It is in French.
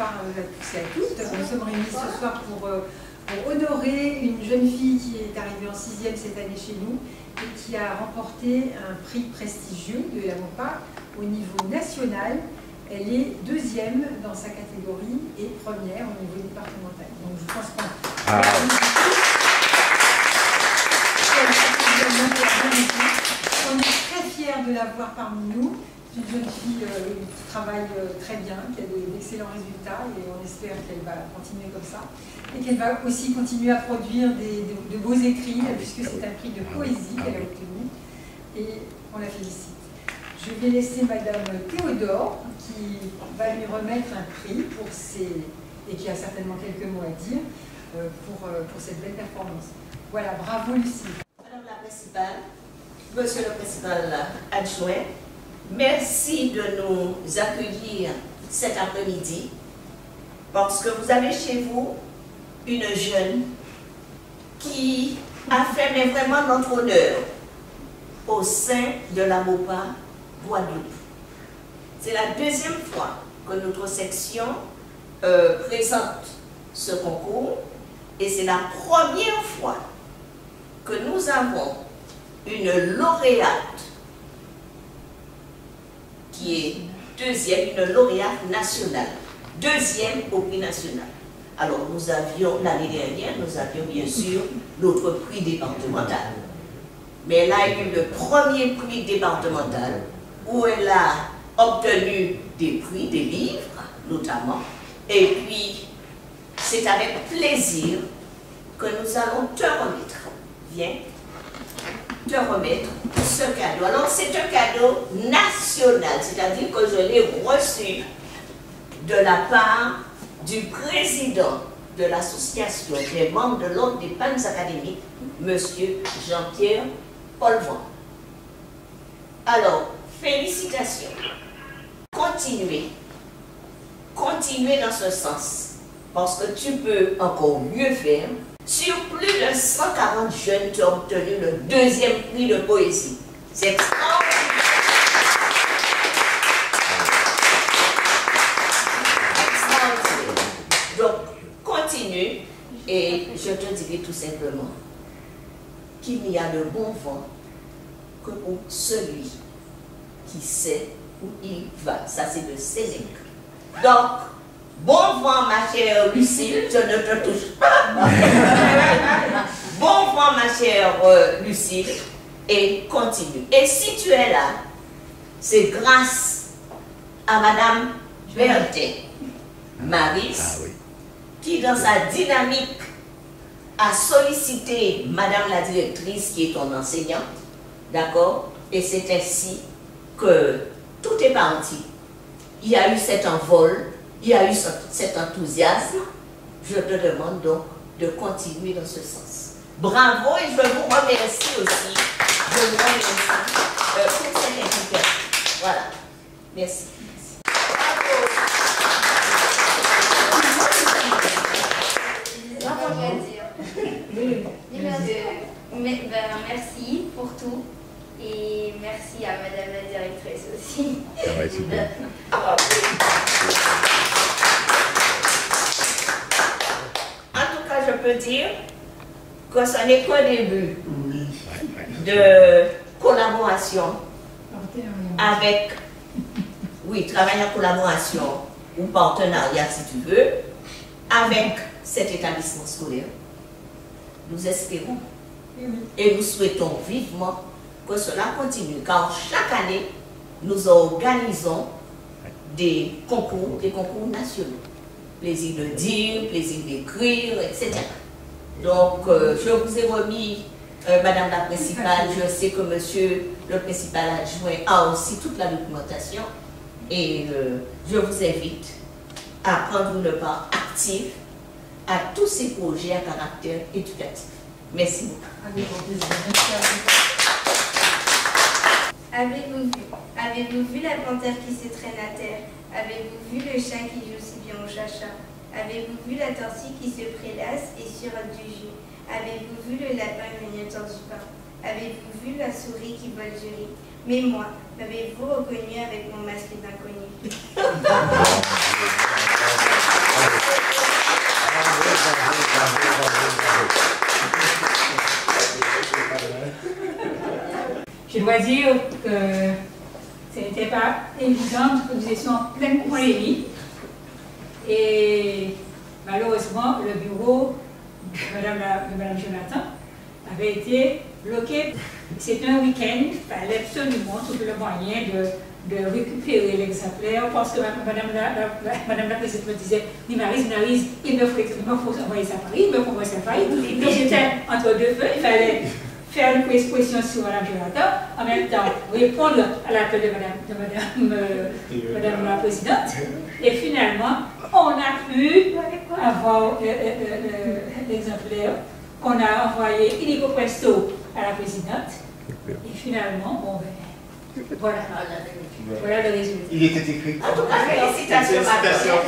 bonsoir à tous et à toutes. Nous sommes réunis ce soir pour honorer une jeune fille qui est arrivée en 6e cette année chez nous et qui a remporté un prix prestigieux de la MOPA au niveau national. Elle est 2e dans sa catégorie et 1re au niveau départemental. Donc je pense qu'on on est très fiers de l'avoir parmi nous. Une jeune fille qui travaille très bien, qui a d'excellents résultats et on espère qu'elle va continuer comme ça. Et qu'elle va aussi continuer à produire de beaux écrits, puisque c'est un prix de poésie qu'elle a obtenu. Et on la félicite. Je vais laisser Madame Théodore, qui va lui remettre un prix pour et qui a certainement quelques mots à dire pour cette belle performance. Voilà, bravo Lucie. Madame la principale, Monsieur le principal adjoint, merci de nous accueillir cet après-midi parce que vous avez chez vous une jeune qui a fait mais vraiment notre honneur au sein de la MOPA Guadeloupe. C'est la 2e fois que notre section présente ce concours et c'est la 1re fois que nous avons une lauréate qui est 2e, une lauréate nationale, 2e au prix national. Alors nous avions, l'année dernière, nous avions bien sûr notre prix départemental. Mais elle a eu le 1er prix départemental où elle a obtenu des prix, des livres notamment. Et puis, c'est avec plaisir que nous allons te remettre. Viens. Te remettre ce cadeau. Alors c'est un cadeau national, c'est-à-dire que je l'ai reçu de la part du président de l'association des membres de l'ordre des pannes académiques, M. Jean-Pierre Polvon. Alors, félicitations. Continuez dans ce sens, parce que tu peux encore mieux faire. Sur plus de 140 jeunes qui ont obtenu le 2e prix de poésie. C'est extraordinaire. Donc, continue et je te dirai tout simplement qu'il n'y a de bon vent que pour celui qui sait où il va. Ça, c'est le Sénèque. Donc, bon vent, ma chère Lucille, je ne te touche pas. Bon vent, ma chère Lucille, et continue. Et si tu es là, c'est grâce à Madame Berthet Maris, qui dans sa dynamique a sollicité Madame la directrice, qui est ton enseignante, d'accord? Et c'est ainsi que tout est parti. Il y a eu cet envol. Il y a eu cet enthousiasme. Je te demande donc de continuer dans ce sens. Bravo et je vous remercie aussi. Je vous remercie pour cette invitation. Voilà. Merci. Bravo. Merci pour tout. Et merci à Madame la directrice aussi. Ça va être super. En tout cas, je peux dire que ce n'est qu'un début de collaboration avec, oui, travail en collaboration ou partenariat si tu veux, avec cet établissement scolaire. Nous espérons et nous souhaitons vivement que cela continue, car chaque année, nous organisons des concours nationaux. Plaisir de dire, plaisir d'écrire, etc. Donc, je vous ai remis, Madame la principale, je sais que Monsieur le principal adjoint a aussi toute la documentation et je vous invite à prendre une part active à tous ces projets à caractère éducatif. Merci beaucoup. Avez-vous vu la panthère qui se traîne à terre? Avez-vous vu le chat qui joue si bien au chacha? Avez-vous vu la tortue qui se prélasse et sirote du jus? Avez-vous vu le lapin grignotant du pain? Avez-vous vu la souris qui vole du riz? Mais moi, m'avez-vous reconnu avec mon masque d'inconnu? Je dois dire que ce n'était pas évident parce que nous étions en pleine polémique. Et malheureusement, le bureau de Mme Jonathan avait été bloqué. C'était un week-end, il fallait absolument trouver le moyen de récupérer l'exemplaire parce que Madame la Présidente me disait, Maryse, il me faut envoyer ça à Paris, il me faut envoyer ça à Paris. Donc j'étais entre deux feux, il fallait faire une exposition sur Mme Jonathan, en même temps répondre à l'appel de Madame la Présidente. Et finalement, on a pu avoir l'exemplaire qu'on a envoyé illico presto à la Présidente. Et finalement, bon, ben, voilà. Voilà le résultat. Il était écrit. En tout cas, félicitations. Félicitations.